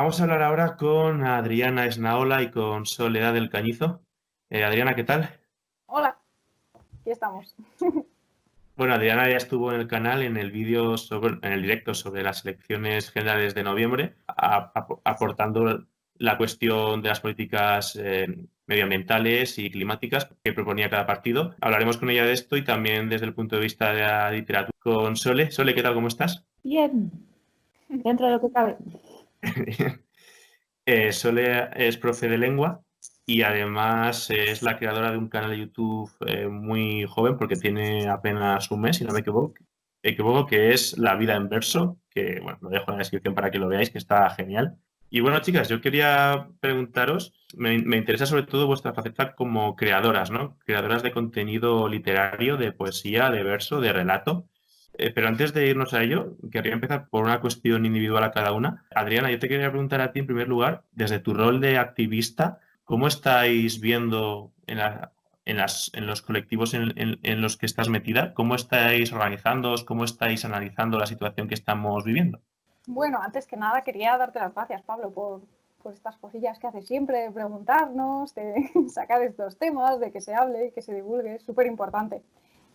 Vamos a hablar ahora con Adriana Esnaola y con Soledad del Cañizo. Adriana, ¿qué tal? Hola, aquí estamos. Bueno, Adriana ya estuvo en el canal en el en el directo sobre las elecciones generales de noviembre, aportando la cuestión de las políticas medioambientales y climáticas que proponía cada partido. Hablaremos con ella de esto y también desde el punto de vista de la literatura con Sole. Sole, ¿qué tal? ¿Cómo estás? Bien, dentro de lo que cabe. Sole es profe de lengua y además es la creadora de un canal de YouTube muy joven porque tiene apenas un mes, si no me equivoco, que es La vida en verso, que bueno, lo dejo en la descripción para que lo veáis, que está genial. Y bueno, chicas, yo quería preguntaros, me interesa sobre todo vuestra faceta como creadoras, ¿no? Creadoras de contenido literario, de poesía, de verso, de relato. Pero antes de irnos a ello, querría empezar por una cuestión individual a cada una. Adriana, yo te quería preguntar a ti en primer lugar, desde tu rol de activista, ¿cómo estáis viendo en los colectivos en los que estás metida? ¿Cómo estáis organizándoos? ¿Cómo estáis analizando la situación que estamos viviendo? Bueno, antes que nada quería darte las gracias, Pablo, por estas cosillas que haces siempre, de preguntarnos, de sacar estos temas, de que se hable y que se divulgue, es súper importante.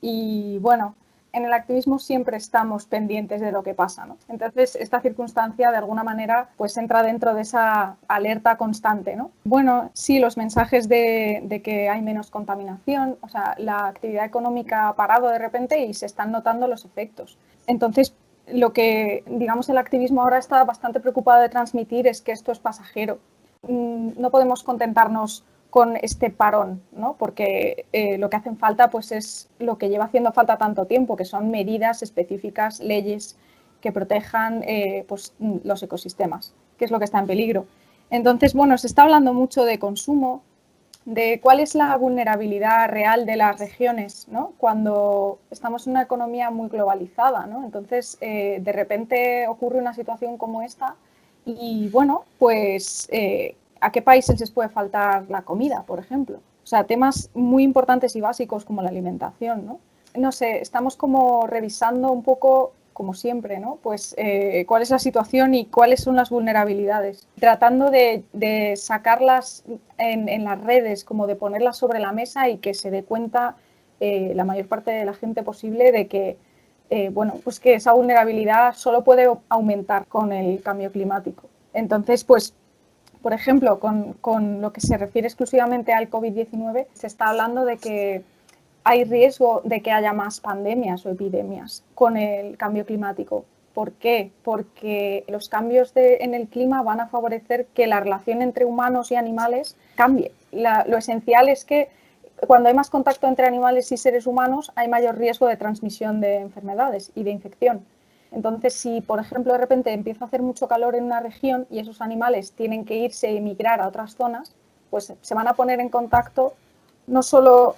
Y bueno, en el activismo siempre estamos pendientes de lo que pasa, ¿no? Entonces, esta circunstancia, de alguna manera, pues entra dentro de esa alerta constante, ¿no? Bueno, sí, los mensajes de que hay menos contaminación, o sea, la actividad económica ha parado de repente y se están notando los efectos. Entonces, lo que, digamos, el activismo ahora está bastante preocupado de transmitir es que esto es pasajero. No podemos contentarnos con este parón, ¿no? Porque lo que hacen falta pues es lo que lleva haciendo falta tanto tiempo, que son medidas específicas, leyes que protejan pues, los ecosistemas, que es lo que está en peligro. Entonces, bueno, se está hablando mucho de consumo, de cuál es la vulnerabilidad real de las regiones, ¿no? Cuando estamos en una economía muy globalizada, ¿no? Entonces, de repente ocurre una situación como esta y, bueno, pues, ¿a qué países les puede faltar la comida, por ejemplo? O sea, temas muy importantes y básicos como la alimentación, ¿no? No sé, estamos como revisando un poco, como siempre, ¿no? Pues cuál es la situación y cuáles son las vulnerabilidades. Tratando de sacarlas en las redes, como de ponerlas sobre la mesa y que se dé cuenta la mayor parte de la gente posible de que, bueno, pues que esa vulnerabilidad solo puede aumentar con el cambio climático. Entonces, pues por ejemplo, con lo que se refiere exclusivamente al COVID-19, se está hablando de que hay riesgo de que haya más pandemias o epidemias con el cambio climático. ¿Por qué? Porque los cambios en el clima van a favorecer que la relación entre humanos y animales cambie. Lo esencial es que cuando hay más contacto entre animales y seres humanos hay mayor riesgo de transmisión de enfermedades y de infección. Entonces, si por ejemplo de repente empieza a hacer mucho calor en una región y esos animales tienen que irse y migrar a otras zonas, pues se van a poner en contacto no solo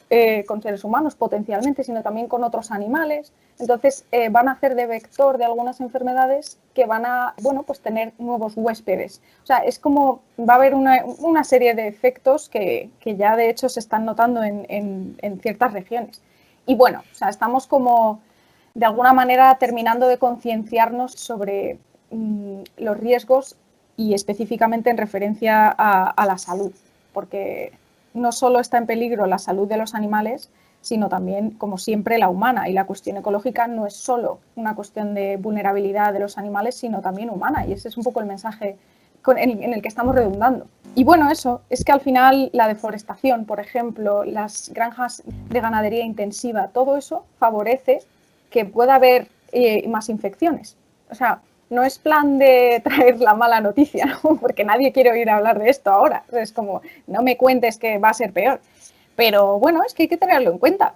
con seres humanos potencialmente, sino también con otros animales. Entonces van a hacer de vector de algunas enfermedades que van a, bueno, pues tener nuevos huéspedes. O sea, es como va a haber una serie de efectos que ya de hecho se están notando en ciertas regiones. Y bueno, o sea, estamos como de alguna manera terminando de concienciarnos sobre los riesgos y específicamente en referencia a la salud, porque no solo está en peligro la salud de los animales, sino también, como siempre, la humana. Y la cuestión ecológica no es solo una cuestión de vulnerabilidad de los animales, sino también humana. Y ese es un poco el mensaje en el que estamos redundando. Y bueno, eso, es que al final la deforestación, por ejemplo, las granjas de ganadería intensiva, todo eso favorece que pueda haber más infecciones. O sea, no es plan de traer la mala noticia, ¿no? Porque nadie quiere oír hablar de esto ahora. Es como, no me cuentes que va a ser peor. Pero bueno, es que hay que tenerlo en cuenta.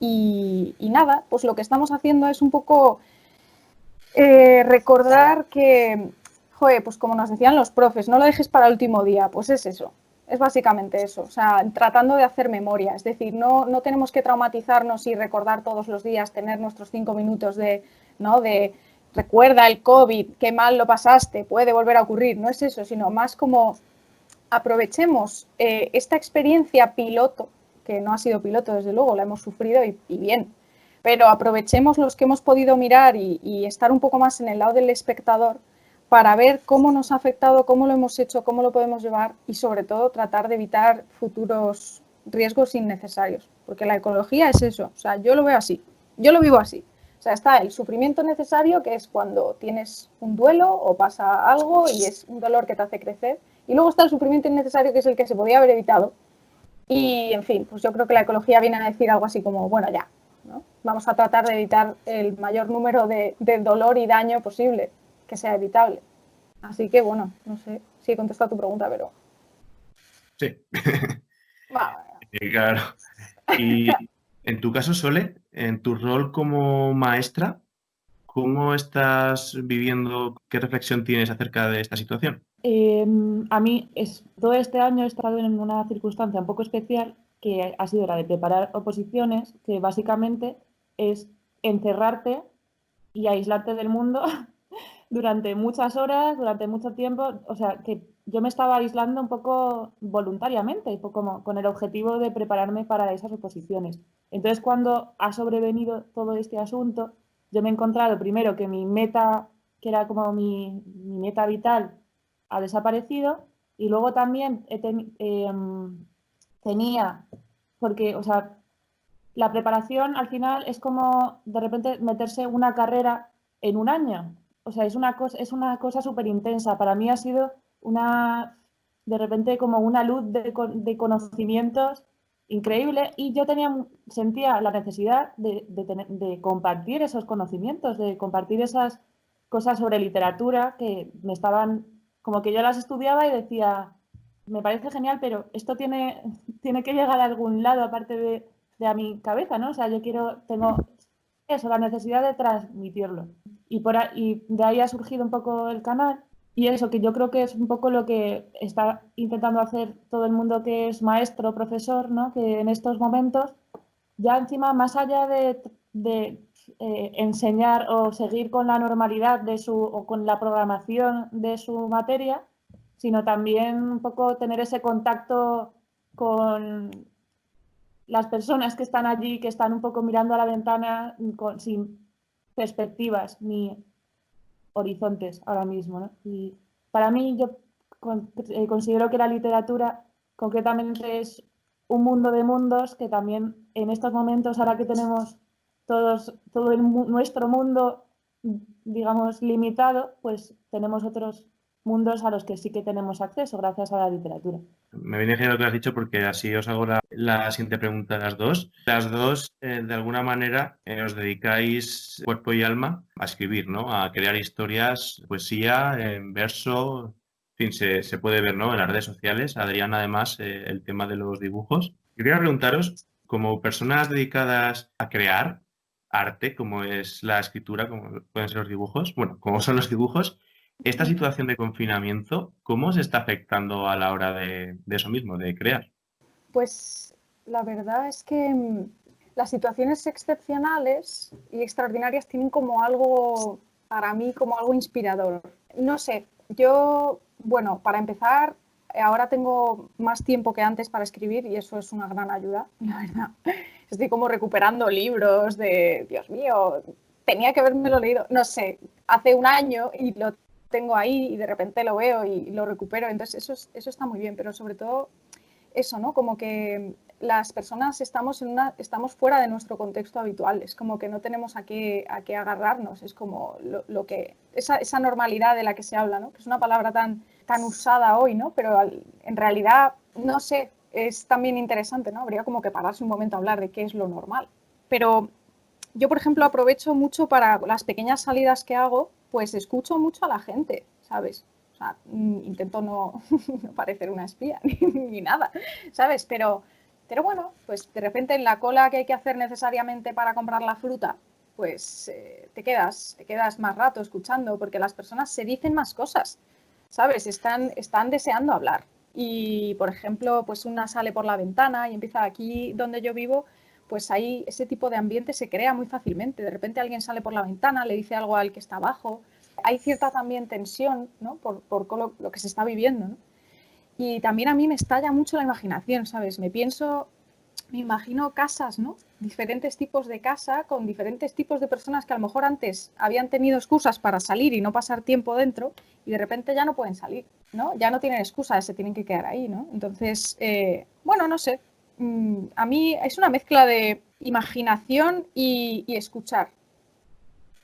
Y nada, pues lo que estamos haciendo es un poco recordar que, joder, pues como nos decían los profes, no lo dejes para el último día, pues es eso. Es básicamente eso, o sea, tratando de hacer memoria, es decir, no tenemos que traumatizarnos y recordar todos los días, tener nuestros 5 minutos ¿no? de recuerda el COVID, qué mal lo pasaste, puede volver a ocurrir, no es eso, sino más como aprovechemos esta experiencia piloto, que no ha sido piloto desde luego, la hemos sufrido y bien, pero aprovechemos los que hemos podido mirar y estar un poco más en el lado del espectador para ver cómo nos ha afectado, cómo lo hemos hecho, cómo lo podemos llevar y sobre todo tratar de evitar futuros riesgos innecesarios, porque la ecología es eso, o sea, yo lo veo así, yo lo vivo así. O sea, está el sufrimiento necesario, que es cuando tienes un duelo o pasa algo y es un dolor que te hace crecer, y luego está el sufrimiento innecesario, que es el que se podía haber evitado. Y, en fin, pues yo creo que la ecología viene a decir algo así como, bueno, ya, ¿no? Vamos a tratar de evitar el mayor número de dolor y daño posible, que sea evitable. Así que, bueno, no sé si he contestado a tu pregunta, pero... Sí, Bueno, claro. Y en tu caso, Sole, en tu rol como maestra, ¿cómo estás viviendo? ¿Qué reflexión tienes acerca de esta situación? A mí todo este año he estado en una circunstancia un poco especial que ha sido la de preparar oposiciones, que básicamente es encerrarte y aislarte del mundo durante muchas horas, durante mucho tiempo. O sea, que yo me estaba aislando un poco voluntariamente, como con el objetivo de prepararme para esas oposiciones. Entonces, cuando ha sobrevenido todo este asunto, yo me he encontrado primero que mi meta, que era como mi meta vital, ha desaparecido, y luego también tenía, porque, o sea, la preparación al final es como de repente meterse una carrera en un año. O sea, es una cosa súper intensa. Para mí ha sido de repente como una luz de conocimientos increíble, y yo sentía la necesidad de compartir esos conocimientos, de compartir esas cosas sobre literatura que me estaban, como que yo las estudiaba y decía, me parece genial, pero esto tiene que llegar a algún lado aparte de a mi cabeza, ¿no? O sea, tengo eso, la necesidad de transmitirlo. Y de ahí ha surgido un poco el canal, y eso, que yo creo que es un poco lo que está intentando hacer todo el mundo que es maestro, profesor, ¿no? Que en estos momentos, ya encima, más allá de enseñar o seguir con la normalidad o con la programación de su materia, sino también un poco tener ese contacto con las personas que están allí, que están un poco mirando a la ventana sin perspectivas ni horizontes ahora mismo, ¿no? Y para mí yo considero que la literatura concretamente es un mundo de mundos, que también en estos momentos, ahora que tenemos todo nuestro mundo, digamos, limitado, pues tenemos otros mundos a los que sí que tenemos acceso gracias a la literatura. Me viene genial lo que has dicho, porque así os hago la siguiente pregunta a las dos. Las dos, de alguna manera, os dedicáis cuerpo y alma a escribir, ¿no? A crear historias, poesía, en verso. En fin, se puede ver, ¿no? En las redes sociales. Adrián, además, el tema de los dibujos. Quería preguntaros, como personas dedicadas a crear arte, como es la escritura, como pueden ser los dibujos, bueno, como son los dibujos, esta situación de confinamiento, ¿cómo se está afectando a la hora de eso mismo, de crear? pues la verdad es que las situaciones excepcionales y extraordinarias tienen como algo, para mí, como algo inspirador. No sé, yo, bueno, para empezar, ahora tengo más tiempo que antes para escribir y eso es una gran ayuda, la verdad. Estoy como recuperando libros de, Dios mío, tenía que habérmelo leído, no sé, hace un año, y lo tengo ahí y de repente lo veo y lo recupero. Entonces eso está muy bien, pero sobre todo eso, ¿no? Como que las personas estamos fuera de nuestro contexto habitual, es como que no tenemos a qué agarrarnos, es como lo que esa normalidad de la que se habla, ¿no? Que es una palabra tan usada hoy, ¿no? Pero en realidad, no sé, es también interesante, ¿no? Habría como que pararse un momento a hablar de qué es lo normal. Pero yo, por ejemplo, aprovecho mucho para las pequeñas salidas que hago, pues escucho mucho a la gente, ¿sabes? O sea, intento no, no parecer una espía ni nada, ¿sabes? Pero bueno, pues de repente en la cola que hay que hacer necesariamente para comprar la fruta, pues te quedas más rato escuchando, porque las personas se dicen más cosas, ¿sabes? Están deseando hablar. Y, por ejemplo, pues una sale por la ventana y empieza aquí donde yo vivo, pues ahí ese tipo de ambiente se crea muy fácilmente. De repente alguien sale por la ventana, le dice algo al que está abajo. Hay cierta también tensión, ¿no? por lo que se está viviendo, ¿no? Y también a mí me estalla mucho la imaginación, ¿sabes? Me pienso me imagino casas, ¿no? Diferentes tipos de casa con diferentes tipos de personas que a lo mejor antes habían tenido excusas para salir y no pasar tiempo dentro y de repente ya no pueden salir, ¿no? Ya no tienen excusas, se tienen que quedar ahí, ¿no? Entonces, bueno, no sé. A mí es una mezcla de imaginación y escuchar.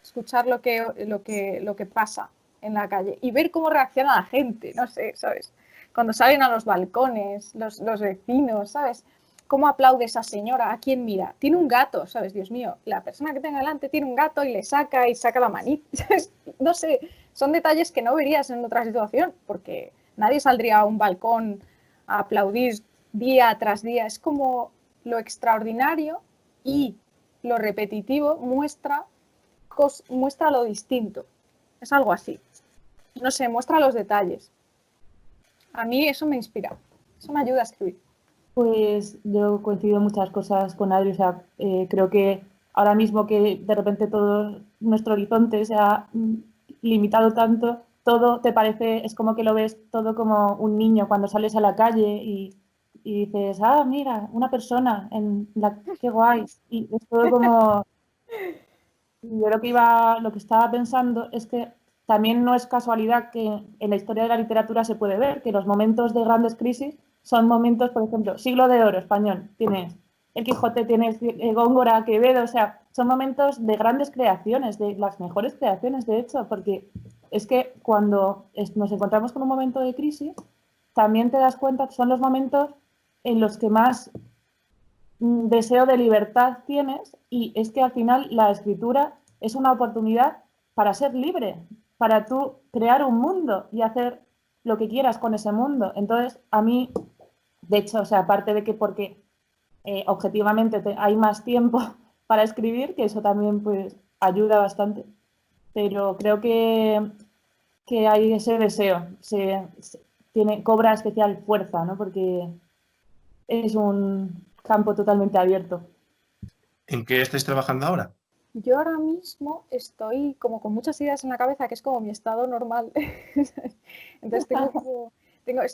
Escuchar lo que pasa en la calle y ver cómo reacciona la gente, no sé, ¿sabes? Cuando salen a los balcones, los vecinos, ¿sabes? ¿Cómo aplaude esa señora? ¿A quién mira? Tiene un gato, ¿sabes? Dios mío, la persona que tenga delante tiene un gato y le saca la manita. ¿Sabes? No sé, son detalles que no verías en otra situación, porque nadie saldría a un balcón a aplaudir día tras día. Es como lo extraordinario y lo repetitivo muestra lo distinto. Es algo así. No sé, muestra los detalles. A mí eso me inspira. Eso me ayuda a escribir. Pues yo coincido en muchas cosas con Adri, o sea, creo que ahora mismo que de repente todo nuestro horizonte se ha limitado tanto, todo te parece, es como que lo ves todo como un niño cuando sales a la calle y dices, ah, mira, una persona, qué guay, y es todo como, yo lo que estaba pensando es que también no es casualidad que en la historia de la literatura se puede ver que los momentos de grandes crisis son momentos, por ejemplo, siglo de oro español, tienes El Quijote, tienes Góngora, Quevedo, o sea, son momentos de grandes creaciones, de las mejores creaciones, de hecho, porque es que cuando nos encontramos con un momento de crisis, también te das cuenta que son los momentos en los que más deseo de libertad tienes, y es que al final la escritura es una oportunidad para ser libre, para tú crear un mundo y hacer lo que quieras con ese mundo. Entonces, a mí, de hecho, o sea, aparte de que porque objetivamente hay más tiempo para escribir, que eso también pues ayuda bastante, pero creo que hay ese deseo, cobra especial fuerza, ¿no? Porque es un campo totalmente abierto. ¿En qué estáis trabajando ahora? Yo ahora mismo estoy como con muchas ideas en la cabeza, que es como mi estado normal. Entonces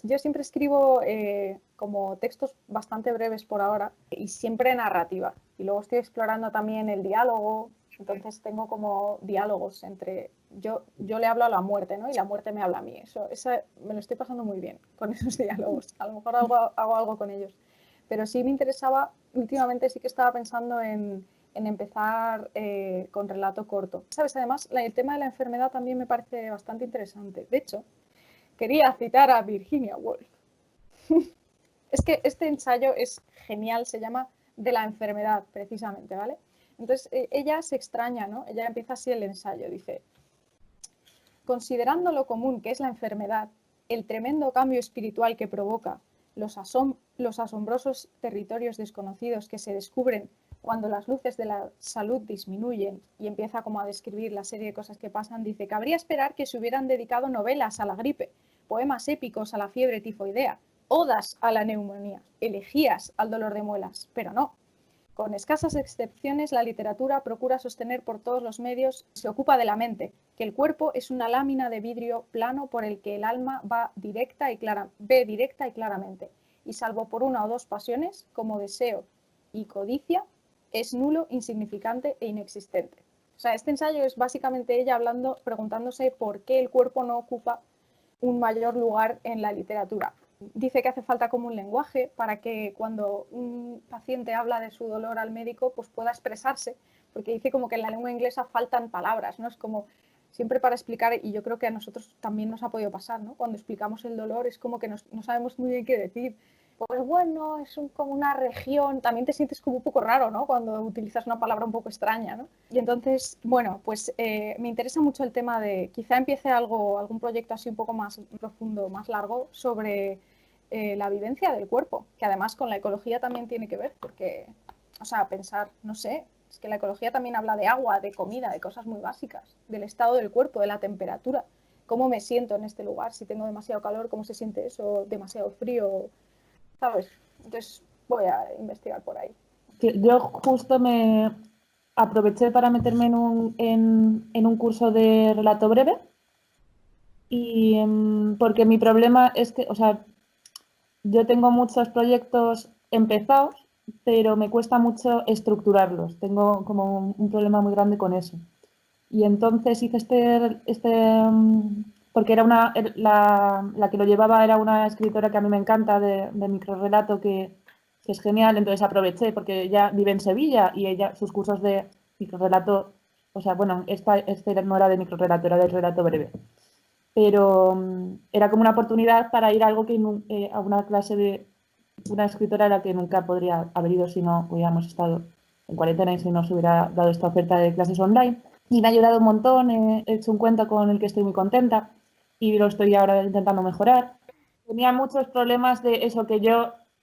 yo siempre escribo como textos bastante breves por ahora y siempre narrativa. Y luego estoy explorando también el diálogo. Entonces tengo como diálogos entre yo le hablo a la muerte, ¿no? Y la muerte me habla a mí. Eso me lo estoy pasando muy bien con esos diálogos. A lo mejor hago algo con ellos. Pero sí me interesaba, últimamente sí que estaba pensando en empezar con relato corto. ¿Sabes? Además, el tema de la enfermedad también me parece bastante interesante. De hecho, quería citar a Virginia Woolf. Es que este ensayo es genial, se llama De la enfermedad, precisamente, ¿vale? Entonces, ella se extraña, ¿no? Ella empieza así el ensayo, dice, considerando lo común que es la enfermedad, el tremendo cambio espiritual que provoca, los asombrosos territorios desconocidos que se descubren cuando las luces de la salud disminuyen, y empieza como a describir la serie de cosas que pasan, dice, cabría esperar que se hubieran dedicado novelas a la gripe, poemas épicos a la fiebre tifoidea, odas a la neumonía, elegías al dolor de muelas, pero no. Con escasas excepciones, la literatura procura sostener por todos los medios, se ocupa de la mente, que el cuerpo es una lámina de vidrio plano por el que el alma ve directa y claramente, y salvo por una o dos pasiones, como deseo y codicia, es nulo, insignificante e inexistente. O sea, este ensayo es básicamente ella hablando, preguntándose por qué el cuerpo no ocupa un mayor lugar en la literatura. Dice que hace falta como un lenguaje para que cuando un paciente habla de su dolor al médico, pues pueda expresarse, porque dice como que en la lengua inglesa faltan palabras, ¿no? Es como siempre para explicar, y yo creo que a nosotros también nos ha podido pasar, ¿no? Cuando explicamos el dolor es como que no sabemos muy bien qué decir. Pues bueno, es como una región, también te sientes como un poco raro, ¿no? Cuando utilizas una palabra un poco extraña, ¿no? Y entonces, bueno, pues me interesa mucho el tema de, quizá empiece algún proyecto así un poco más profundo, más largo, sobre la vivencia del cuerpo, que además con la ecología también tiene que ver, porque, o sea, pensar, no sé, es que la ecología también habla de agua, de comida, de cosas muy básicas, del estado del cuerpo, de la temperatura, cómo me siento en este lugar, si tengo demasiado calor, cómo se siente eso, demasiado frío, ¿sabes? Entonces voy a investigar por ahí. Yo justo me aproveché para meterme en un curso de relato breve y porque mi problema es que, o sea, yo tengo muchos proyectos empezados, pero me cuesta mucho estructurarlos. Tengo como un problema muy grande con eso. Y entonces hice porque era la que lo llevaba era una escritora que a mí me encanta de microrrelato, que es genial. Entonces aproveché porque ella vive en Sevilla y sus cursos de microrrelato, o sea, bueno, este no era de microrrelato, era de relato breve. Pero era como una oportunidad para ir a una clase de una escritora a la que nunca podría haber ido si no hubiéramos estado en cuarentena y si no se hubiera dado esta oferta de clases online. Y me ha ayudado un montón, he hecho un cuento con el que estoy muy contenta y lo estoy ahora intentando mejorar. Tenía muchos problemas de eso, que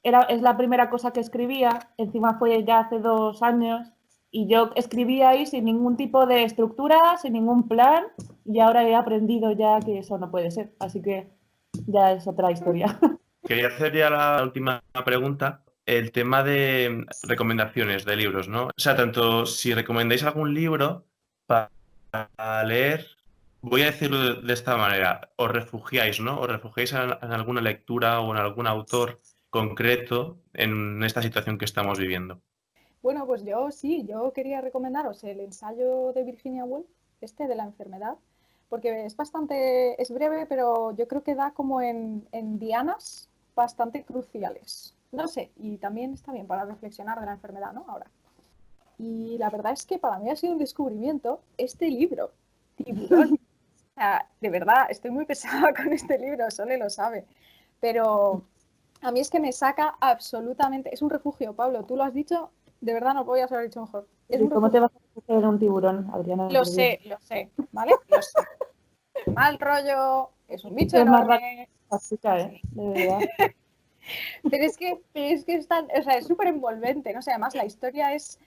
es la primera cosa que escribía, encima fue ya hace 2 años, y yo escribía ahí sin ningún tipo de estructura, sin ningún plan, y ahora he aprendido ya que eso no puede ser, así que ya es otra historia. Quería hacer ya la última pregunta. El tema de recomendaciones de libros, ¿no? O sea, tanto si recomendáis algún libro para leer, voy a decirlo de esta manera, os refugiáis, ¿no? Os refugiáis en alguna lectura o en algún autor concreto en esta situación que estamos viviendo. Bueno, pues yo quería recomendaros el ensayo de Virginia Woolf, de la enfermedad, porque es breve, pero yo creo que da como en dianas bastante cruciales. No sé, y también está bien para reflexionar de la enfermedad, ¿no? Ahora. Y la verdad es que para mí ha sido un descubrimiento este libro, Tiburón. O sea, de verdad, estoy muy pesada con este libro, Sole lo sabe. Pero a mí es que me saca absolutamente... Es un refugio, Pablo, tú lo has dicho, de verdad no lo podías haber dicho mejor. Es un ¿Cómo te refugio. vas a hacer un tiburón, Adriana? Lo sé, ¿vale? Lo sé. Mal rollo, es un bicho Es más enorme. rápido, de verdad. Pero es que o sea, es súper envolvente, ¿no? O sea, además la historia es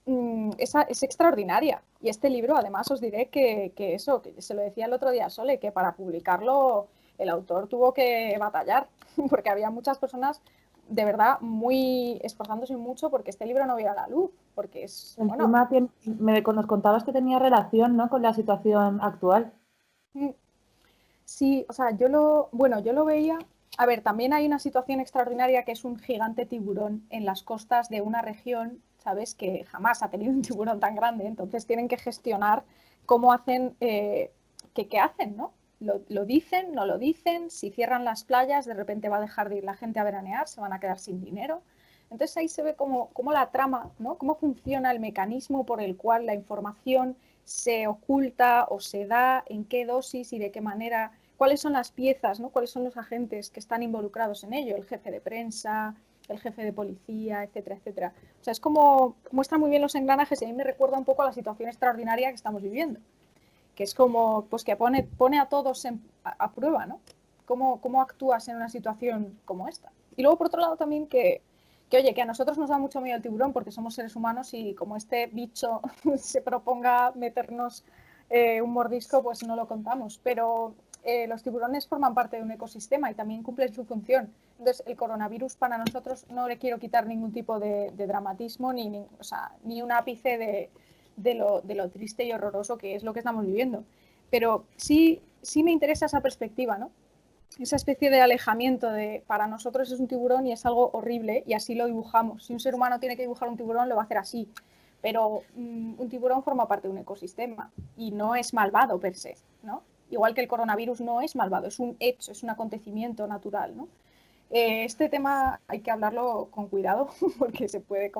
extraordinaria. Y este libro, además, os diré que se lo decía el otro día a Sole, que para publicarlo el autor tuvo que batallar, porque había muchas personas de verdad muy esforzándose mucho porque este libro no viera la luz, porque es, Encima nos contabas que tenía relación, ¿no?, con la situación actual. Sí, o sea, yo lo veía. A ver, también hay una situación extraordinaria que es un gigante tiburón en las costas de una región, ¿sabes? Que jamás ha tenido un tiburón tan grande, entonces tienen que gestionar cómo hacen, qué hacen, ¿no? Lo dicen, no lo dicen, si cierran las playas, de repente va a dejar de ir la gente a veranear, se van a quedar sin dinero. Entonces ahí se ve cómo la trama, ¿no? Cómo funciona el mecanismo por el cual la información se oculta o se da, en qué dosis y de qué manera, cuáles son las piezas, ¿no? Cuáles son los agentes que están involucrados en ello, el jefe de prensa, el jefe de policía, etcétera, etcétera. O sea, es como muestra muy bien los engranajes y a mí me recuerda un poco a la situación extraordinaria que estamos viviendo, que es como, pues que pone a todos a prueba, ¿no? ¿Cómo actúas en una situación como esta? Y luego, por otro lado, también oye, que a nosotros nos da mucho miedo el tiburón porque somos seres humanos y como este bicho se proponga meternos un mordisco, pues no lo contamos. Pero los tiburones forman parte de un ecosistema y también cumplen su función. Entonces, el coronavirus para nosotros no le quiero quitar ningún tipo de dramatismo ni un ápice de lo triste y horroroso que es lo que estamos viviendo. Pero sí me interesa esa perspectiva, ¿no? Esa especie de alejamiento para nosotros es un tiburón y es algo horrible y así lo dibujamos. Si un ser humano tiene que dibujar un tiburón, lo va a hacer así. Pero un tiburón forma parte de un ecosistema y no es malvado per se, ¿no? Igual que el coronavirus no es malvado, es un hecho, es un acontecimiento natural, ¿no? Este tema hay que hablarlo con cuidado porque se puede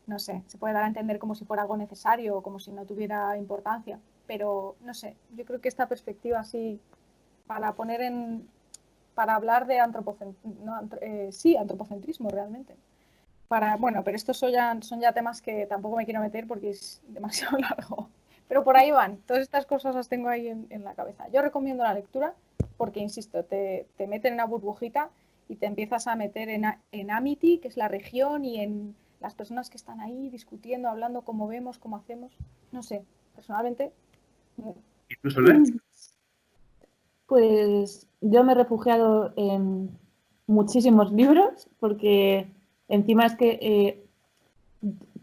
no sé, se puede dar a entender como si fuera algo necesario o como si no tuviera importancia. Pero, no sé, yo creo que esta perspectiva así para hablar de antropocentrismo realmente. Bueno, pero estos son ya temas que tampoco me quiero meter porque es demasiado largo. Pero por ahí van, todas estas cosas las tengo ahí en la cabeza. Yo recomiendo la lectura porque, insisto, te meten en una burbujita y te empiezas a meter en Amity, que es la región, y en las personas que están ahí discutiendo, hablando, cómo vemos, cómo hacemos. No sé, personalmente. ¿Y tú, Sole? Pues yo me he refugiado en muchísimos libros porque encima es que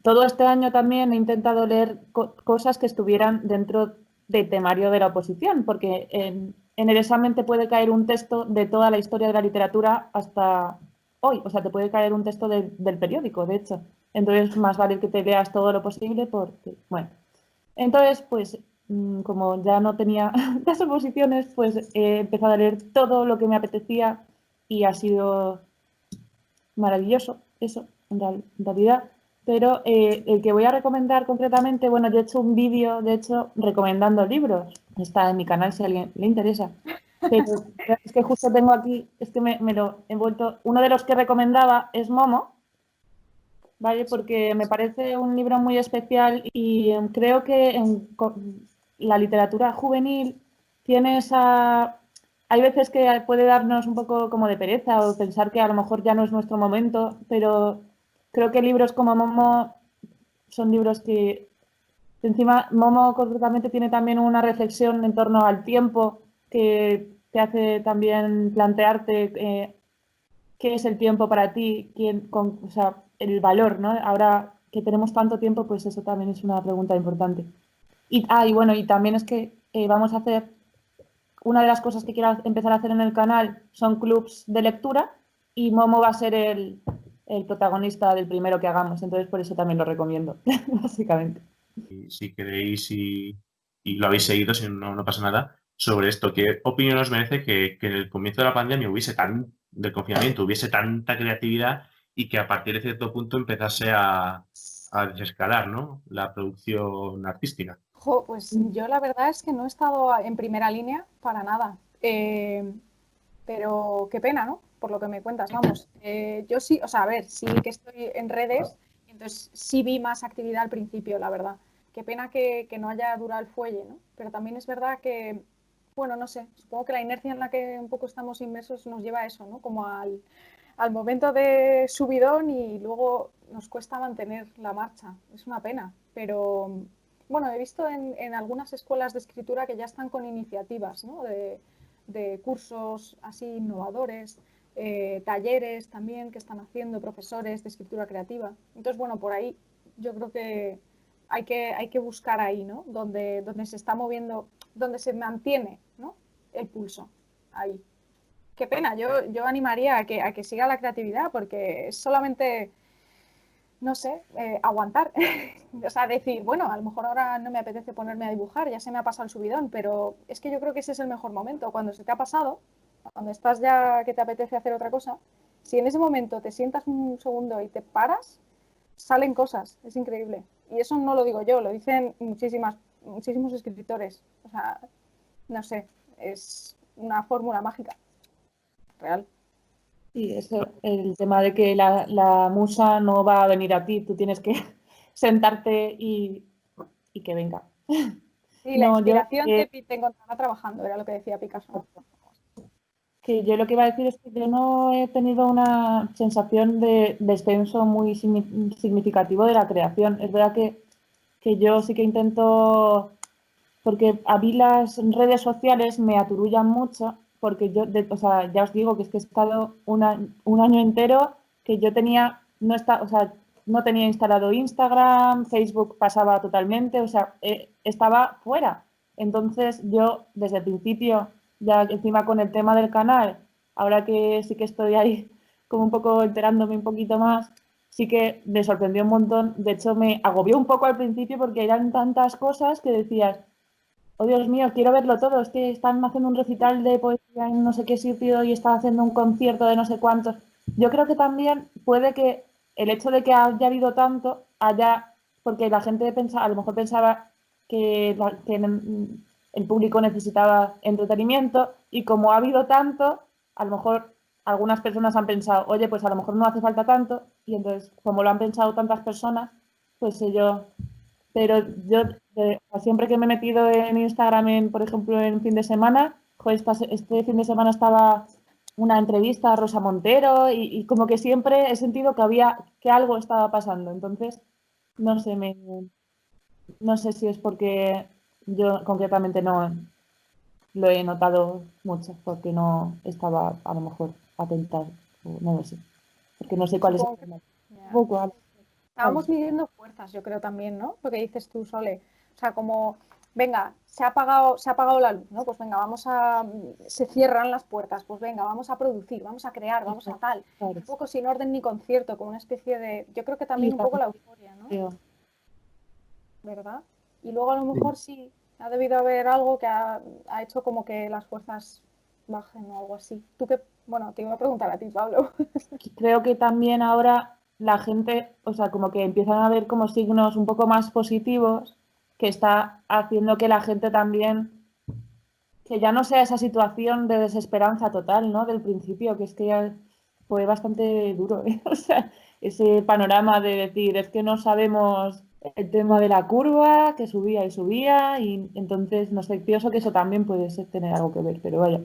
todo este año también he intentado leer cosas que estuvieran dentro del temario de la oposición, porque en el examen te puede caer un texto de toda la historia de la literatura hasta hoy, o sea, te puede caer un texto del periódico, de hecho. Entonces, más vale que te leas todo lo posible porque, bueno. Entonces, pues, como ya no tenía las oposiciones, pues he empezado a leer todo lo que me apetecía y ha sido maravilloso eso, en realidad. Pero el que voy a recomendar concretamente, bueno, yo he hecho un vídeo, de hecho, recomendando libros. Está en mi canal si a alguien le interesa. Pero es que justo tengo aquí, es que me lo he vuelto. Uno de los que recomendaba es Momo, ¿vale? Porque me parece un libro muy especial y creo que la literatura juvenil tiene esa... Hay veces que puede darnos un poco como de pereza o pensar que a lo mejor ya no es nuestro momento, pero creo que libros como Momo son libros que, encima, Momo concretamente tiene también una reflexión en torno al tiempo que te hace también plantearte qué es el tiempo para ti, o sea, el valor, ¿no? Ahora que tenemos tanto tiempo, pues eso también es una pregunta importante. Y bueno, y también es que vamos a hacer, una de las cosas que quiero empezar a hacer en el canal son clubs de lectura y Momo va a ser el protagonista del primero que hagamos, entonces por eso también lo recomiendo, básicamente. Y si queréis y lo habéis seguido, si no, no pasa nada, sobre esto. ¿Qué opinión os merece que en el comienzo de la pandemia del confinamiento hubiese tanta creatividad y que a partir de cierto punto empezase a desescalar, ¿no? La producción artística? Jo, pues yo la verdad es que no he estado en primera línea para nada. Pero qué pena, ¿no? Por lo que me cuentas, vamos. Yo sí, o sea, a ver, sí que estoy en redes, entonces sí vi más actividad al principio, la verdad. Qué pena que no haya durado el fuelle, ¿no? Pero también es verdad que, bueno, no sé, supongo que la inercia en la que un poco estamos inmersos nos lleva a eso, ¿no? Como al momento de subidón y luego nos cuesta mantener la marcha. Es una pena, pero bueno, he visto en algunas escuelas de escritura que ya están con iniciativas, ¿no? De cursos así innovadores, talleres también que están haciendo profesores de escritura creativa. Entonces, bueno, por ahí yo creo que hay que buscar ahí, ¿no? Donde se está moviendo, donde se mantiene, ¿no? El pulso, ahí. Qué pena, yo animaría a que siga la creatividad porque es solamente, no sé, aguantar. O sea, decir, bueno, a lo mejor ahora no me apetece ponerme a dibujar, ya se me ha pasado el subidón, pero es que yo creo que ese es el mejor momento, cuando se te ha pasado, cuando estás ya que te apetece hacer otra cosa, si en ese momento te sientas un segundo y te paras, salen cosas, es increíble. Y eso no lo digo yo, lo dicen muchísimos escritores. O sea, no sé, es una fórmula mágica, real. Sí, eso, el tema de que la musa no va a venir a ti, tú tienes que sentarte y que venga. Sí, la No, inspiración te encontrará trabajando, era lo que decía Picasso. que yo lo que iba a decir es que yo no he tenido una sensación de descenso muy significativo de la creación. Es verdad que yo sí que intento, porque a mí las redes sociales me aturullan mucho, porque yo, o sea, ya os digo que es que he estado un año entero que yo tenía, o sea, no tenía instalado Instagram, Facebook pasaba totalmente, o sea, estaba fuera. Entonces yo desde el principio, ya encima con el tema del canal, ahora que sí que estoy ahí como un poco enterándome un poquito más, sí que me sorprendió un montón. De hecho, me agobió un poco al principio porque eran tantas cosas que decías, oh Dios mío, quiero verlo todo. Es que están haciendo un recital de poesía en no sé qué sitio y están haciendo un concierto de no sé cuántos. Yo creo que también puede que el hecho de que haya habido tanto haya, porque la gente a lo mejor pensaba que el público necesitaba entretenimiento y como ha habido tanto, a lo mejor algunas personas han pensado, oye, pues a lo mejor no hace falta tanto y entonces como lo han pensado tantas personas, pues ellos pero yo siempre que me he metido en Instagram, por ejemplo, en fin de semana, joder, este fin de semana estaba una entrevista a Rosa Montero y como que siempre he sentido que algo estaba pasando. Entonces, no sé, no sé si es porque yo concretamente no lo he notado mucho, porque no estaba a lo mejor atenta, no lo sé, porque no sé cuál es el Supongo que tema. ya. ¿Cuál? Estábamos midiendo fuerzas, yo creo también, ¿no? Lo que dices tú, Sole. O sea, como venga, se ha apagado la luz, ¿no? Pues venga, se cierran las puertas, pues venga, vamos a producir, vamos a crear, vamos a tal. Claro. Un poco sin orden ni concierto, con una especie de, yo creo que también un poco la euforia, ¿no? ¿Verdad? Y luego a lo mejor sí, ha debido haber algo que ha hecho como que las fuerzas bajen o algo así. Bueno, te iba a preguntar a ti, Pablo. Creo que también ahora la gente, o sea, como que empiezan a ver como signos un poco más positivos, que está haciendo que la gente también, que ya no sea esa situación de desesperanza total, ¿no? Del principio, que es que ya fue bastante duro, ¿eh? O sea, ese panorama de decir, es que no sabemos el tema de la curva, que subía y entonces, no sé, pienso que eso también puede tener algo que ver, pero vaya.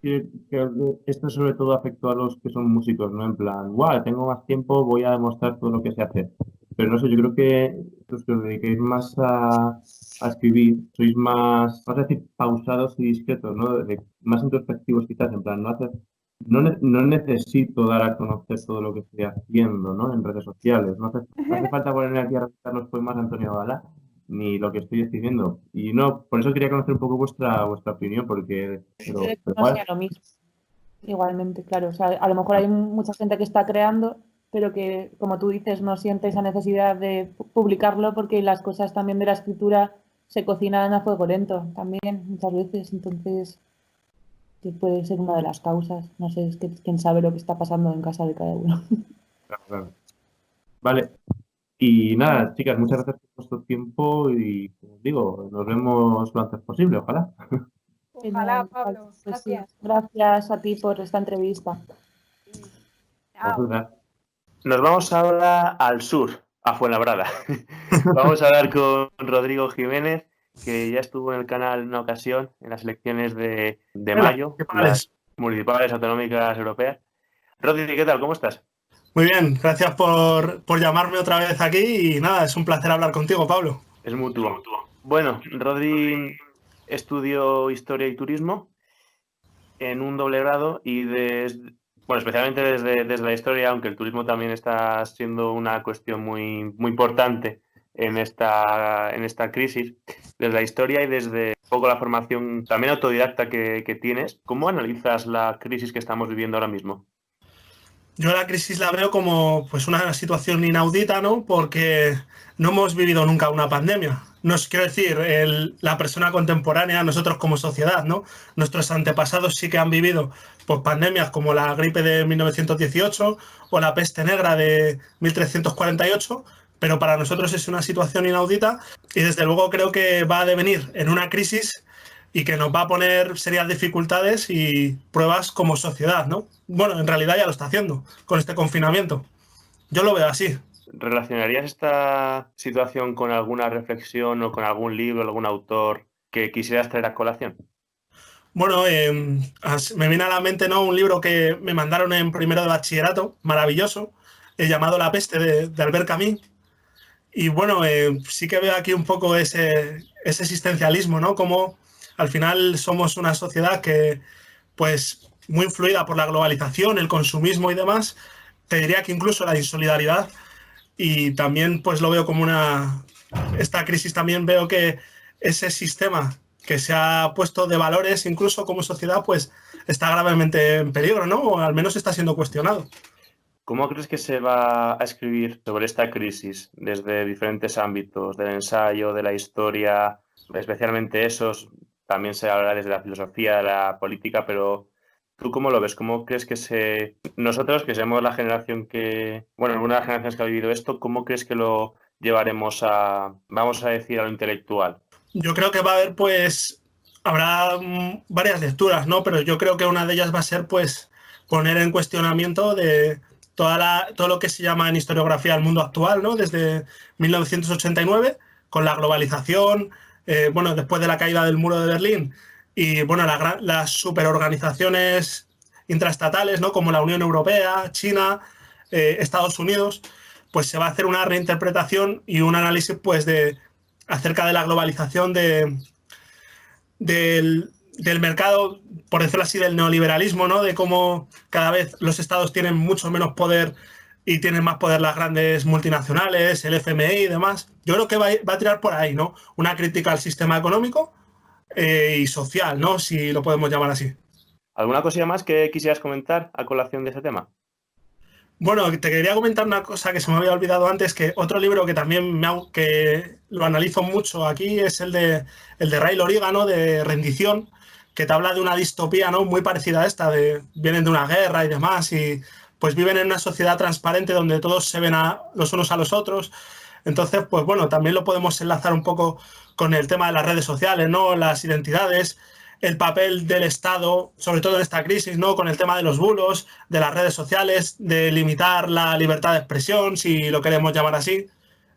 Que esto sobre todo afectó a los que son músicos, ¿no? En plan, guau, tengo más tiempo, voy a demostrar todo lo que sé hacer. Pero no sé, yo creo que los que os dediquéis más a escribir, sois más, vamos a decir, pausados y discretos, ¿no? Más introspectivos quizás, en plan, no necesito dar a conocer todo lo que estoy haciendo, ¿no? En redes sociales. No hace falta ponerme aquí a recitar los poemas de Antonio Gala, ni lo que estoy escribiendo. Y no, por eso quería conocer un poco vuestra opinión, porque No sea lo mismo. Igualmente, claro. O sea, a lo mejor hay mucha gente que está creando, pero que, como tú dices, no siente esa necesidad de publicarlo porque las cosas también de la escritura se cocinan a fuego lento también muchas veces. Entonces, que puede ser una de las causas. No sé, es que quién sabe lo que está pasando en casa de cada uno. Claro. Vale. Y nada, chicas, muchas gracias por vuestro tiempo y, como os digo, nos vemos lo antes posible, ojalá. Ojalá, Pablo. Pues Gracias. sí, gracias a ti por esta entrevista. Chao. Nos vamos ahora al sur, a Fuenlabrada. Vamos a hablar con Rodrigo Jiménez, que ya estuvo en el canal en una ocasión, en las elecciones de mayo, las municipales autonómicas europeas. Rodri, ¿qué tal? ¿Cómo estás? Muy bien, gracias por llamarme otra vez aquí y nada, es un placer hablar contigo, Pablo. Es mutuo. Bueno, Rodri estudió Historia y Turismo en un doble grado y especialmente desde la historia, aunque el turismo también está siendo una cuestión muy, muy importante en esta crisis, desde la historia y desde un poco la formación también autodidacta que tienes, ¿cómo analizas la crisis que estamos viviendo ahora mismo? Yo la crisis la veo como pues una situación inaudita, ¿no? Porque no hemos vivido nunca una pandemia. Quiero decir, la persona contemporánea, nosotros como sociedad, ¿no? Nuestros antepasados sí que han vivido pues, pandemias como la gripe de 1918 o la peste negra de 1348, pero para nosotros es una situación inaudita y desde luego creo que va a devenir en una crisis y que nos va a poner serias dificultades y pruebas como sociedad, ¿no? Bueno, en realidad ya lo está haciendo con este confinamiento. Yo lo veo así. ¿Relacionarías esta situación con alguna reflexión o con algún libro, algún autor que quisieras traer a colación? Bueno, me viene a la mente, ¿no?, un libro que me mandaron en primero de bachillerato, maravilloso, llamado La peste de Albert Camus. Y bueno, sí que veo aquí un poco ese existencialismo, ¿no? Como al final somos una sociedad que, pues, muy influida por la globalización, el consumismo y demás. Te diría que incluso la insolidaridad. Y también, pues, lo veo como esta crisis también veo que ese sistema que se ha puesto de valores, incluso como sociedad, pues, está gravemente en peligro, ¿no? O al menos está siendo cuestionado. ¿Cómo crees que se va a escribir sobre esta crisis desde diferentes ámbitos, del ensayo, de la historia, especialmente esos? También se habla desde la filosofía, de la política, pero ¿tú cómo lo ves? ¿Cómo crees que nosotros, que somos la generación una de las generaciones que ha vivido esto, ¿cómo crees que lo llevaremos vamos a decir, a lo intelectual? Yo creo que va a haber, pues, habrá varias lecturas, ¿no? Pero yo creo que una de ellas va a ser, pues, poner en cuestionamiento de todo lo que se llama en historiografía el mundo actual, ¿no? Desde 1989, con la globalización, después de la caída del muro de Berlín y, bueno, las superorganizaciones intraestatales, ¿no?, como la Unión Europea, China, Estados Unidos, pues se va a hacer una reinterpretación y un análisis, pues, acerca de la globalización del mercado, por decirlo así, del neoliberalismo, ¿no? De cómo cada vez los estados tienen mucho menos poder y tienen más poder las grandes multinacionales, el FMI y demás. Yo creo que va a tirar por ahí, ¿no? Una crítica al sistema económico y social, ¿no? Si lo podemos llamar así. ¿Alguna cosilla más que quisieras comentar a colación de ese tema? Bueno, te quería comentar una cosa que se me había olvidado antes, que otro libro que también que lo analizo mucho aquí es el de Ray Loriga, ¿no? De Rendición, que te habla de una distopía, ¿no? Muy parecida a esta, vienen de una guerra y demás, y pues viven en una sociedad transparente donde todos se ven los unos a los otros. Entonces, pues bueno, también lo podemos enlazar un poco con el tema de las redes sociales, ¿no? Las identidades, el papel del Estado, sobre todo en esta crisis, ¿no? Con el tema de los bulos, de las redes sociales, de limitar la libertad de expresión, si lo queremos llamar así.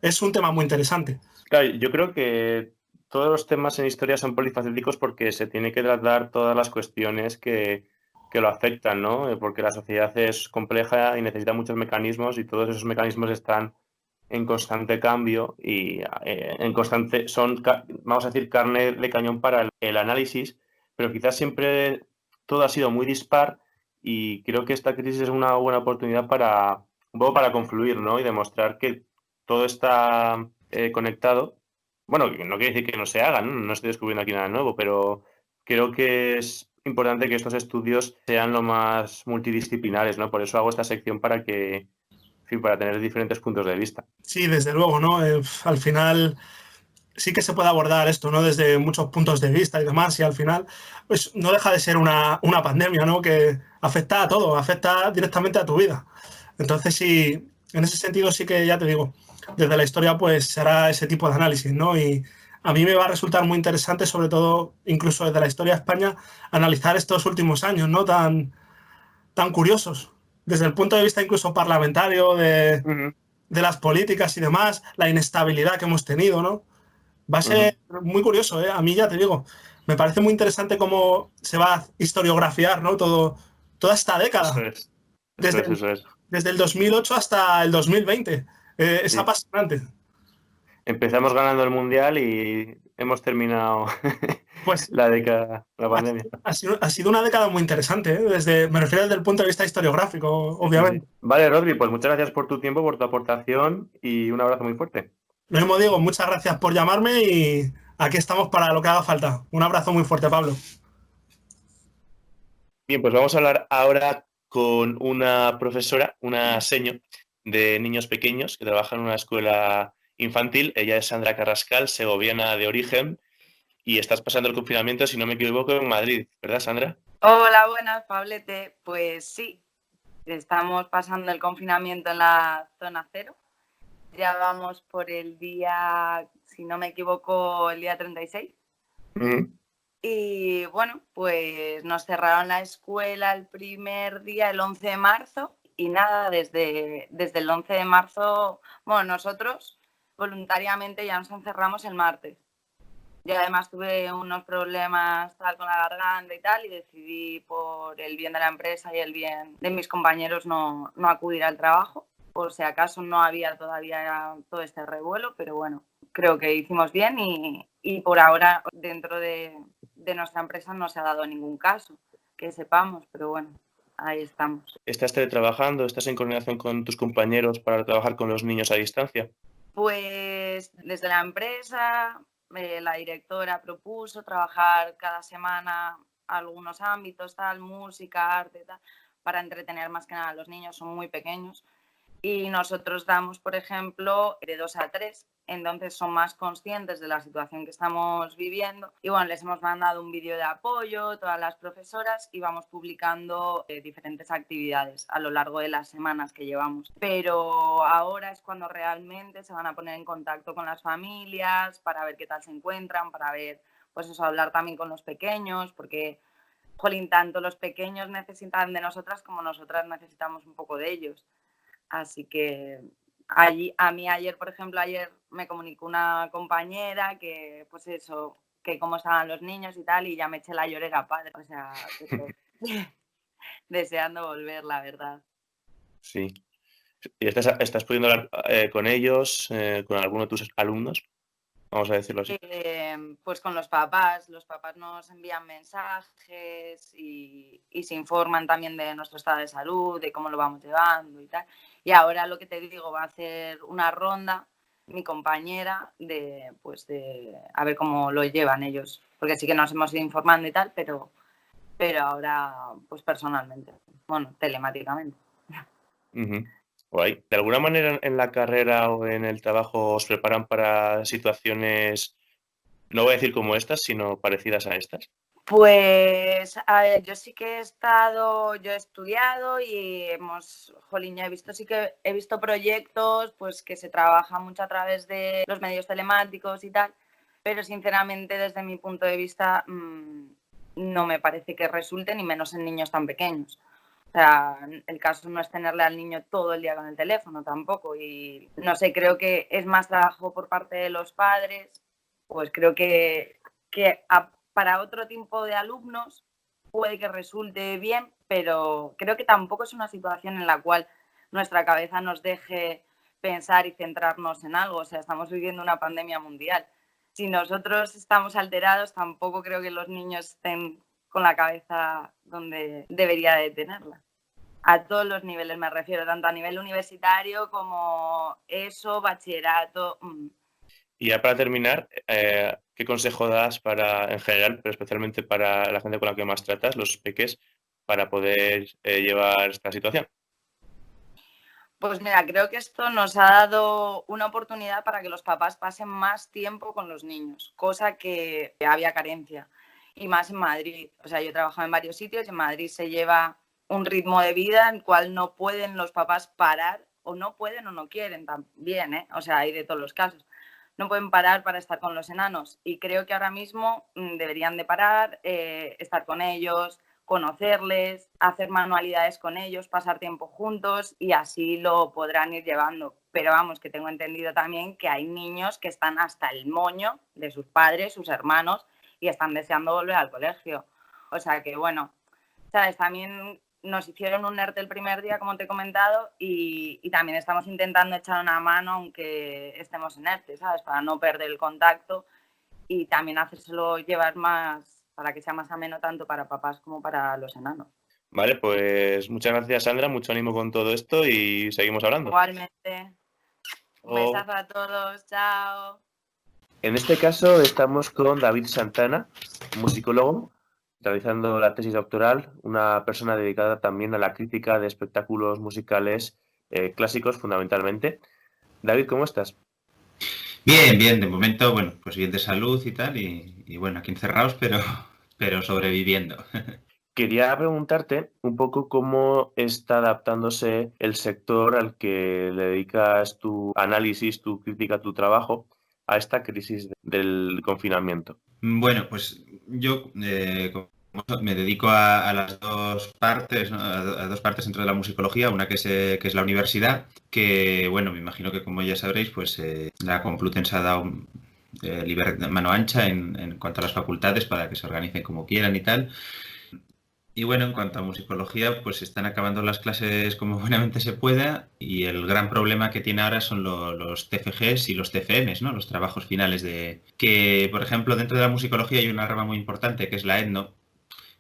Es un tema muy interesante. Claro, yo creo que todos los temas en historia son polifacéticos porque se tiene que tratar todas las cuestiones que lo afectan, ¿no? Porque la sociedad es compleja y necesita muchos mecanismos y todos esos mecanismos están en constante cambio y vamos a decir, carne de cañón para el análisis, pero quizás siempre todo ha sido muy dispar y creo que esta crisis es una buena oportunidad un poco para confluir, ¿no? Y demostrar que todo está conectado. Bueno, no quiere decir que no se haga, ¿no? No estoy descubriendo aquí nada nuevo, pero creo que es importante que estos estudios sean lo más multidisciplinares, ¿no? Por eso hago esta sección para para tener diferentes puntos de vista. Sí, desde luego, ¿no? Al final sí que se puede abordar esto, ¿no? Desde muchos puntos de vista y demás, y al final, pues no deja de ser una pandemia, ¿no? Que afecta a todo, afecta directamente a tu vida. Entonces, sí, en ese sentido sí que ya te digo, desde la historia pues se hará ese tipo de análisis, ¿no? Y a mí me va a resultar muy interesante, sobre todo, incluso desde la historia de España, analizar estos últimos años, ¿no? Tan curiosos, desde el punto de vista incluso parlamentario, de las políticas y demás, la inestabilidad que hemos tenido, ¿no? Va a ser muy curioso, ¿eh? A mí ya te digo, me parece muy interesante cómo se va a historiografiar, ¿no? Toda esta década, desde, Eso es. desde el 2008 hasta el 2020. Es Sí. apasionante. Empezamos ganando el Mundial y hemos terminado Pues la década, la pandemia. ha sido una década muy interesante, ¿eh? Me refiero desde el punto de vista historiográfico, Sí, sí, sí. obviamente. Vale, Rodri, pues muchas gracias por tu tiempo, por tu aportación y un abrazo muy fuerte. Lo mismo digo, muchas gracias por llamarme y aquí estamos para lo que haga falta. Un abrazo muy fuerte, Pablo. Bien, pues vamos a hablar ahora con una profesora, una seño de niños pequeños que trabaja en una escuela infantil. Ella es Sandra Carrascal, segoviana de origen, y estás pasando el confinamiento, si no me equivoco, en Madrid, ¿verdad, Sandra? Hola, buenas, Pablete. Pues sí, estamos pasando el confinamiento en la zona 0. Ya vamos por el día, si no me equivoco, el día 36. Y bueno, pues nos cerraron la escuela el primer día, el 11 de marzo. Y nada, desde el 11 de marzo, bueno, nosotros voluntariamente ya nos encerramos el martes. Y además tuve unos problemas con la garganta y tal, y decidí, por el bien de la empresa y el bien de mis compañeros, no acudir al trabajo. Por si acaso no había todavía todo este revuelo, pero bueno, creo que hicimos bien y por ahora dentro de nuestra empresa no se ha dado ningún caso, que sepamos, pero bueno, ahí estamos. ¿Estás teletrabajando? ¿Estás en coordinación con tus compañeros para trabajar con los niños a distancia? Pues desde la empresa, la directora propuso trabajar cada semana algunos ámbitos, tal, música, arte, tal, para entretener más que nada a los niños, son muy pequeños. Y nosotros damos, por ejemplo, de 2 a 3, entonces son más conscientes de la situación que estamos viviendo. Y bueno, les hemos mandado un vídeo de apoyo, todas las profesoras, y vamos publicando diferentes actividades a lo largo de las semanas que llevamos. Pero ahora es cuando realmente se van a poner en contacto con las familias para ver qué tal se encuentran, para ver, pues eso, hablar también con los pequeños, porque, jolín, tanto los pequeños necesitan de nosotras como nosotras necesitamos un poco de ellos. Así que a mí ayer, por ejemplo, me comunicó una compañera que, pues eso, que cómo estaban los niños y tal, y ya me eché la llorera padre. O sea, deseando volver, la verdad. Sí. ¿Y estás pudiendo hablar con ellos, con alguno de tus alumnos? Vamos a decirlo así. Pues con los papás nos envían mensajes y se informan también de nuestro estado de salud, de cómo lo vamos llevando y tal. Y ahora lo que te digo, va a hacer una ronda mi compañera de a ver cómo lo llevan ellos, porque sí que nos hemos ido informando y tal, pero ahora pues personalmente, bueno, telemáticamente. Guay. ¿De alguna manera en la carrera o en el trabajo os preparan para situaciones, no voy a decir como estas, sino parecidas a estas? Pues, a ver, yo sí que he estudiado y sí que he visto proyectos pues que se trabaja mucho a través de los medios telemáticos y tal, pero sinceramente desde mi punto de vista no me parece que resulte, ni menos en niños tan pequeños. O sea, el caso no es tenerle al niño todo el día con el teléfono tampoco y no sé, creo que es más trabajo por parte de los padres, pues creo que para otro tipo de alumnos puede que resulte bien, pero creo que tampoco es una situación en la cual nuestra cabeza nos deje pensar y centrarnos en algo. O sea, estamos viviendo una pandemia mundial. Si nosotros estamos alterados, tampoco creo que los niños estén con la cabeza donde debería de tenerla. A todos los niveles me refiero, tanto a nivel universitario como ESO, bachillerato. Y ya para terminar, ¿qué consejo das en general, pero especialmente para la gente con la que más tratas, los peques, para poder llevar esta situación? Pues mira, creo que esto nos ha dado una oportunidad para que los papás pasen más tiempo con los niños, cosa que había carencia, y más en Madrid. O sea, yo he trabajado en varios sitios y en Madrid se lleva un ritmo de vida en el cual no pueden los papás parar, o no pueden o no quieren también, ¿eh? O sea, hay de todos los casos. No pueden parar para estar con los enanos y creo que ahora mismo deberían de parar, estar con ellos, conocerles, hacer manualidades con ellos, pasar tiempo juntos y así lo podrán ir llevando. Pero vamos, que tengo entendido también que hay niños que están hasta el moño de sus padres, sus hermanos y están deseando volver al colegio. O sea que bueno, ¿sabes? También nos hicieron un ERTE el primer día, como te he comentado, y también estamos intentando echar una mano aunque estemos en ERTE, ¿sabes? Para no perder el contacto y también hacérselo llevar más, para que sea más ameno tanto para papás como para los enanos. Vale, pues muchas gracias, Sandra, mucho ánimo con todo esto y seguimos hablando. Igualmente. Un besazo a todos, chao. En este caso estamos con David Santana, musicólogo, realizando la tesis doctoral, una persona dedicada también a la crítica de espectáculos musicales clásicos fundamentalmente. David, ¿cómo estás? Bien, bien, de momento, bueno, pues bien de salud y tal, y bueno, aquí encerrados, pero sobreviviendo. Quería preguntarte un poco cómo está adaptándose el sector al que le dedicas tu análisis, tu crítica, tu trabajo a esta crisis del confinamiento. Bueno, pues yo me dedico a las dos partes, ¿no? A dos partes dentro de la musicología, una que es la universidad, que bueno, me imagino que como ya sabréis, pues la Complutense ha dado mano ancha en cuanto a las facultades para que se organicen como quieran y tal. Y bueno, en cuanto a musicología, pues están acabando las clases como buenamente se pueda y el gran problema que tiene ahora son los TFGs y los TFMs, ¿no? Los trabajos finales que, por ejemplo, dentro de la musicología hay una rama muy importante que es la etno.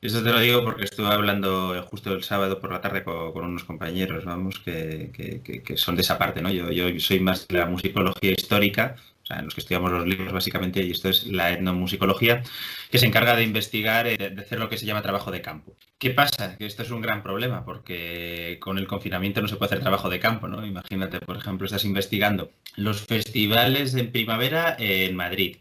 Esto te lo digo porque estuve hablando justo el sábado por la tarde con unos compañeros, vamos, que son de esa parte, ¿no? Yo soy más de la musicología histórica, o sea, en los que estudiamos los libros básicamente, y esto es la etnomusicología, que se encarga de investigar, de hacer lo que se llama trabajo de campo. ¿Qué pasa? Que esto es un gran problema porque con el confinamiento no se puede hacer trabajo de campo, ¿no? Imagínate, por ejemplo, estás investigando los festivales en primavera en Madrid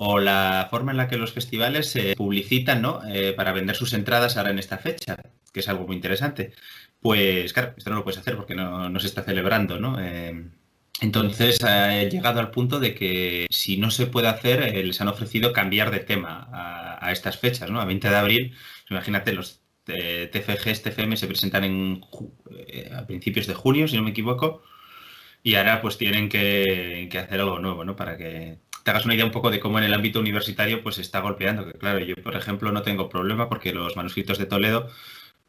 o la forma en la que los festivales se publicitan, ¿no? Para vender sus entradas ahora en esta fecha, que es algo muy interesante. Pues claro, esto no lo puedes hacer porque no se está celebrando, ¿no? Entonces he llegado al punto de que si no se puede hacer, les han ofrecido cambiar de tema a estas fechas, ¿no? A 20 de abril, imagínate, los TFGs, TFM se presentan a principios de junio, si no me equivoco, y ahora pues tienen que hacer algo nuevo, ¿no? Para que te hagas una idea un poco de cómo en el ámbito universitario pues se está golpeando. Que claro, yo por ejemplo no tengo problema porque los manuscritos de Toledo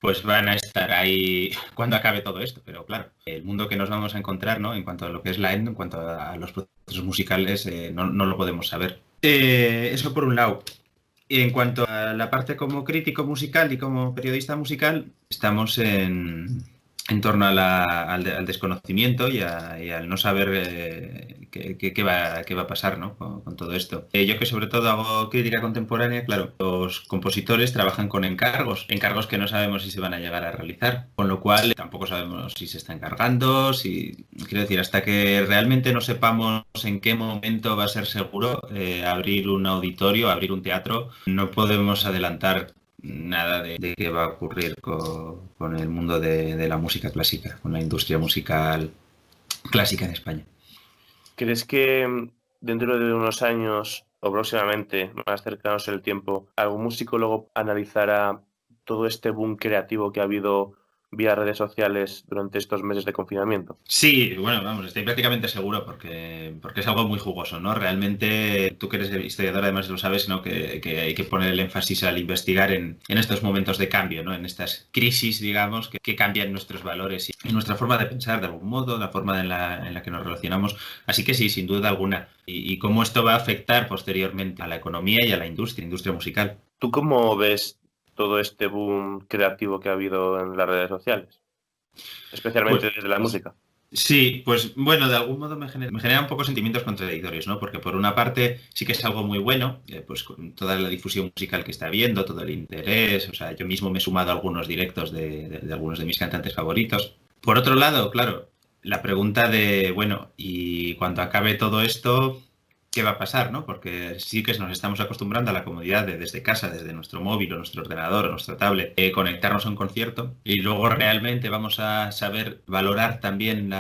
pues van a estar ahí cuando acabe todo esto, pero claro, el mundo que nos vamos a encontrar, ¿no? En cuanto a lo que es la etno, en cuanto a los procesos musicales, no lo podemos saber. Eso por un lado. Y en cuanto a la parte como crítico musical y como periodista musical, estamos en en torno al desconocimiento y al no saber qué va a pasar, ¿no? con todo esto. Yo que sobre todo hago crítica contemporánea, claro, los compositores trabajan con encargos que no sabemos si se van a llegar a realizar, con lo cual tampoco sabemos si se está encargando, quiero decir, hasta que realmente no sepamos en qué momento va a ser seguro abrir un auditorio, abrir un teatro, no podemos adelantar nada de qué va a ocurrir con el mundo de la música clásica, con la industria musical clásica en España. ¿Crees que dentro de unos años o próximamente, más cercanos en el tiempo, algún musicólogo analizará todo este boom creativo que ha habido vía redes sociales durante estos meses de confinamiento? Sí, bueno, vamos, estoy prácticamente seguro porque es algo muy jugoso, ¿no? Realmente, tú que eres historiador además lo sabes, ¿no? Que hay que poner el énfasis al investigar en estos momentos de cambio, ¿no? En estas crisis, digamos, que cambian nuestros valores y nuestra forma de pensar de algún modo, la forma en la que nos relacionamos. Así que sí, sin duda alguna. Y cómo esto va a afectar posteriormente a la economía y a la industria musical. ¿Tú cómo ves todo este boom creativo que ha habido en las redes sociales? Especialmente desde la música. Sí, pues bueno, de algún modo me genera un poco sentimientos contradictorios, ¿no? Porque por una parte sí que es algo muy bueno, pues con toda la difusión musical que está habiendo, todo el interés, o sea, yo mismo me he sumado a algunos directos de algunos de mis cantantes favoritos. Por otro lado, claro, la pregunta de, bueno, y cuando acabe todo esto, ¿qué va a pasar, no? Porque sí que nos estamos acostumbrando a la comodidad de desde casa, desde nuestro móvil o nuestro ordenador o nuestra tablet, conectarnos a un concierto y luego realmente vamos a saber valorar también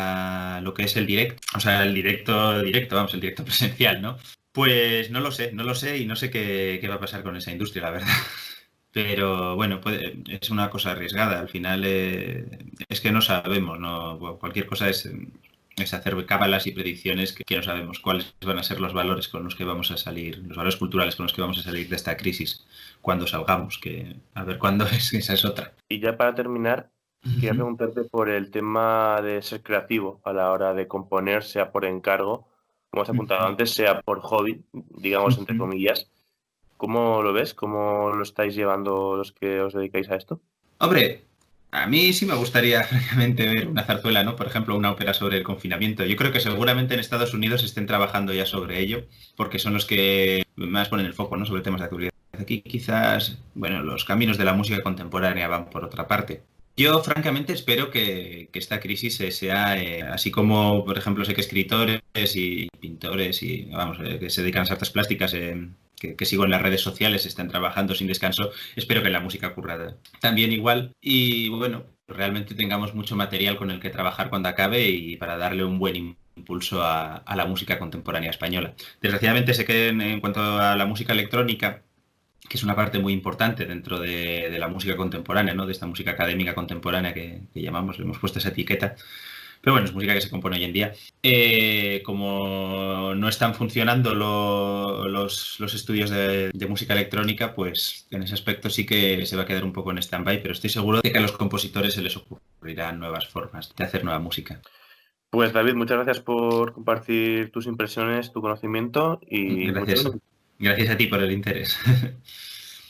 lo que es el directo, o sea, el directo, vamos, el directo presencial, ¿no? Pues no lo sé y no sé qué va a pasar con esa industria, la verdad. Pero bueno, es una cosa arriesgada. Al final es que no sabemos, ¿no? Cualquier cosa es hacer cábalas y predicciones que no sabemos cuáles van a ser los valores con los que vamos a salir, los valores culturales con los que vamos a salir de esta crisis cuando salgamos, que a ver cuándo es, esa es otra. Y ya para terminar, quería preguntarte por el tema de ser creativo a la hora de componer, sea por encargo, como has apuntado antes, sea por hobby, digamos entre comillas. ¿Cómo lo ves? ¿Cómo lo estáis llevando los que os dedicáis a esto? Hombre, a mí sí me gustaría, francamente, ver una zarzuela, ¿no? Por ejemplo, una ópera sobre el confinamiento. Yo creo que seguramente en Estados Unidos estén trabajando ya sobre ello, porque son los que más ponen el foco, ¿no? Sobre temas de actualidad. Aquí quizás, bueno, los caminos de la música contemporánea van por otra parte. Yo, francamente, espero que esta crisis sea, así como, por ejemplo, sé que escritores y pintores y, vamos, que se dedican a las artes plásticas, que sigo en las redes sociales, están trabajando sin descanso, espero que en la música ocurra también igual. Y, bueno, realmente tengamos mucho material con el que trabajar cuando acabe y para darle un buen impulso a la música contemporánea española. Desgraciadamente sé que en cuanto a la música electrónica, que es una parte muy importante dentro de la música contemporánea, ¿no? De esta música académica contemporánea que llamamos, le hemos puesto esa etiqueta. Pero bueno, es música que se compone hoy en día. Como no están funcionando los estudios de música electrónica, pues en ese aspecto sí que se va a quedar un poco en stand-by, pero estoy seguro de que a los compositores se les ocurrirán nuevas formas de hacer nueva música. Pues David, muchas gracias por compartir tus impresiones, tu conocimiento y gracias a ti por el interés.